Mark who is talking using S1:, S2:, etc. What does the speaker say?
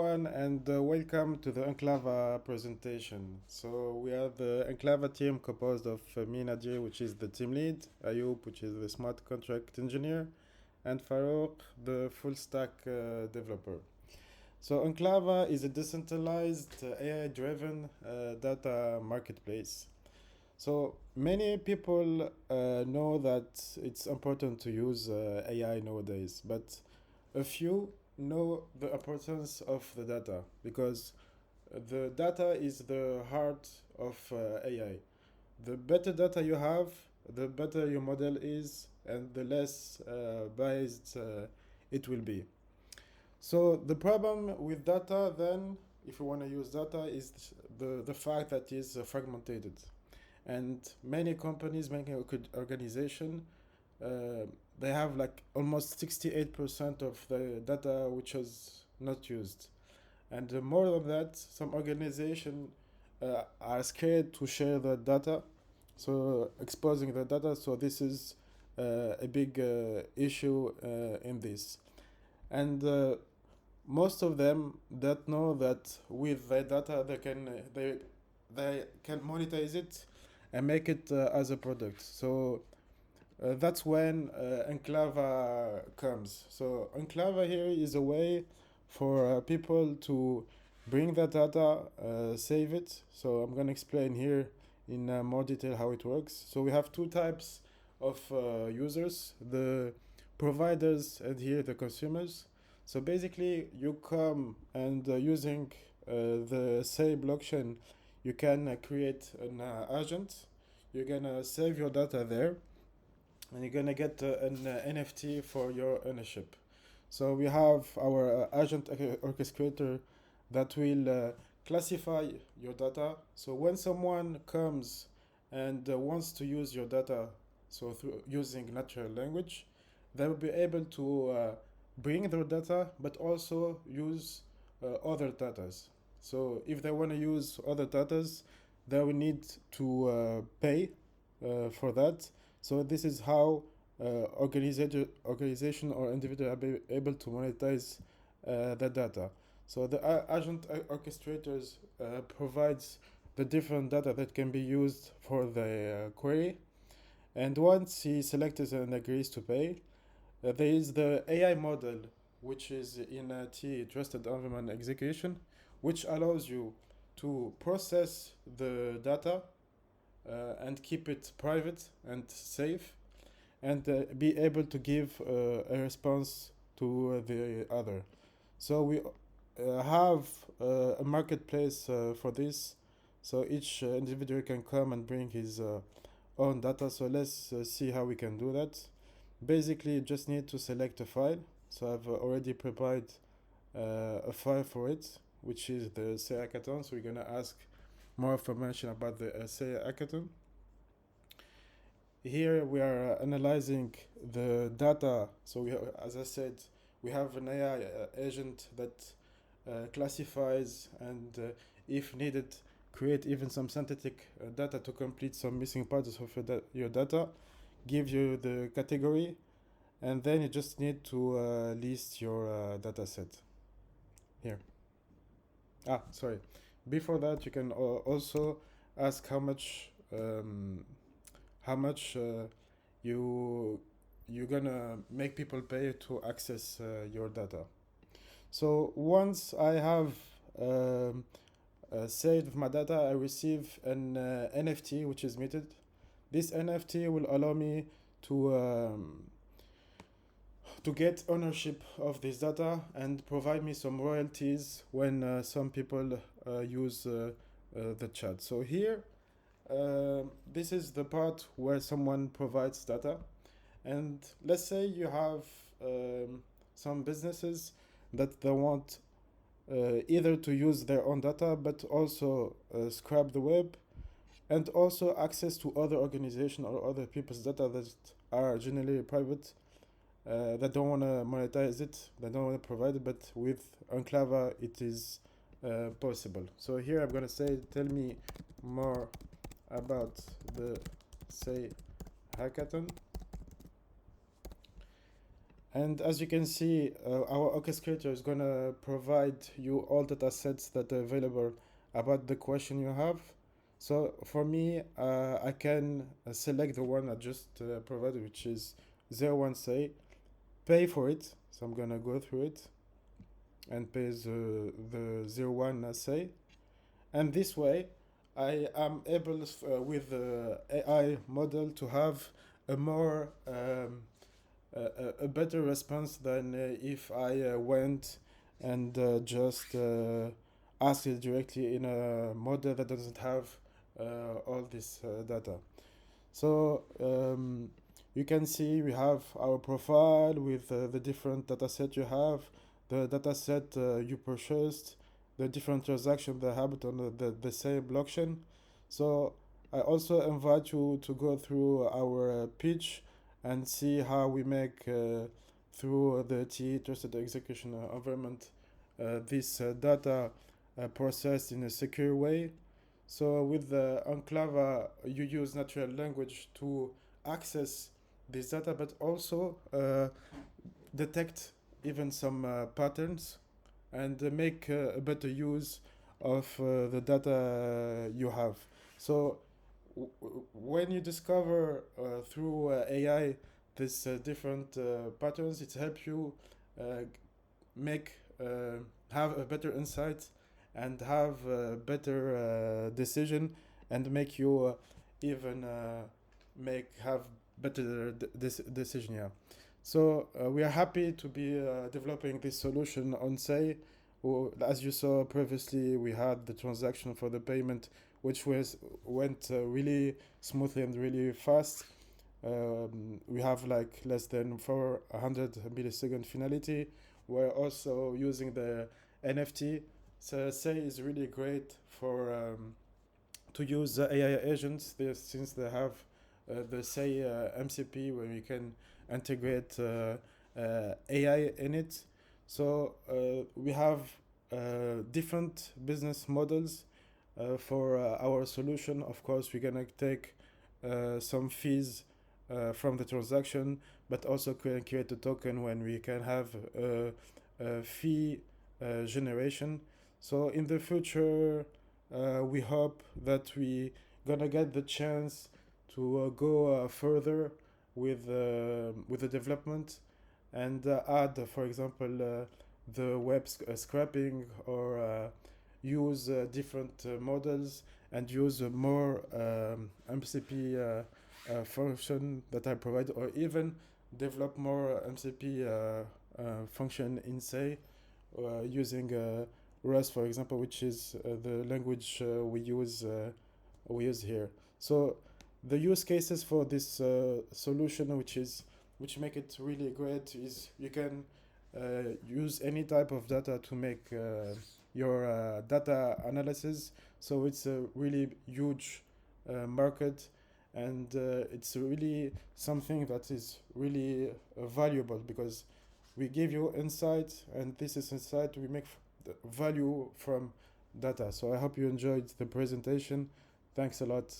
S1: And welcome to the Enclava presentation. So we have the Enclava team composed of me, Nadir, which is the team lead, Ayub, which is the smart contract engineer, and Farouk, the full stack developer. So Enclava is a decentralized AI-driven data marketplace. So many people know that it's important to use AI nowadays, but a few know the importance of the data because the data is the heart of AI. The better data you have, the better your model is, and the less biased it will be. So the problem with data then, if you want to use data, is the fact that it's fragmented. And many companies, many organizations, uh, they have like almost 68% of the data which is not used. And more than that, some organizations are scared to share the data, so exposing the data. So this is a big issue in this. And most of them that know that with their data they can monetize it and make it as a product. So that's when Enclava comes. So Enclava here is a way for people to bring that data, save it. So I'm gonna explain here in more detail how it works. So we have two types of users: the providers and here the consumers. So basically, you come and using the Say blockchain, you can create an agent. You're gonna save your data there, and you're gonna get an NFT for your ownership. So we have our agent orchestrator that will classify your data. So when someone comes and wants to use your data, so through using natural language, they will be able to bring their data, but also use other datas. So if they want to use other datas, they will need to pay for that. So this is how organization or individual are able to monetize the data. So the agent orchestrators provides the different data that can be used for the query. And once he selects and agrees to pay, there is the AI model, which is in a T trusted environment execution, which allows you to process the data and keep it private and safe, and be able to give a response to the other. So we have a marketplace for this. So each individual can come and bring his own data. So let's see how we can do that. Basically, you just need to select a file. So I've already prepared a file for it, which is the Say hackathon. So we're gonna ask more information about the Say hackathon. Here we are analyzing the data. So as I said, we have an AI agent that classifies and, if needed, create even some synthetic data to complete some missing parts of your data, give you the category, and then you just need to list your data set here. Sorry. Before that, you can also ask how much you're gonna make people pay to access your data. So once I have saved my data, I receive an NFT which is minted. This NFT will allow me to get ownership of this data and provide me some royalties when some people use the chat. So here, this is the part where someone provides data. And let's say you have some businesses that they want either to use their own data, but also scrap the web, and also access to other organizations or other people's data that are generally private, that don't want to monetize it, they don't want to provide it, but with Enclava it is possible. So here I'm going to say, tell me more about the Say hackathon. And as you can see, our orchestrator is going to provide you all data sets that are available about the question you have. So for me, I can select the one I just provided, which is 01 say, pay for it. So I'm going to go through it and pay the 01 say. And this way, I am able with the AI model to have a more a better response than if I went and just asked it directly in a model that doesn't have all this data. So you can see we have our profile with the different data set you have, the data set you purchased, the different transactions that happened on the same blockchain. So I also invite you to go through our pitch and see how we make through the TE trusted execution environment this data processed in a secure way. So with the Enclava, you use natural language to access this data, but also detect even some patterns and make a better use of the data you have. So when you discover through AI this different patterns, it helps you uh, make have a better insight and have a better decision and make you even make have better decision. Yeah. So we are happy to be developing this solution on Say. As you saw previously, we had the transaction for the payment, which went really smoothly and really fast. We have like less than 400 millisecond finality. We're also using the NFT. So Say is really great for to use the AI agents since they have the Say MCP where you can integrate AI in it. So we have different business models for our solution. Of course, we're gonna take some fees from the transaction, but also create a token when we can have a fee generation. So in the future, we hope that we gonna get the chance to go further with the development and add, for example, the web scraping or use different models and use more MCP function that I provide, or even develop more MCP function in Say using Rust, for example, which is the language we use here. So the use cases for this solution, which make it really great, is you can use any type of data to make your data analysis. So it's a really huge market, and it's really something that is really valuable because we give you insight, and this is insight we make value from data. So I hope you enjoyed the presentation. Thanks a lot.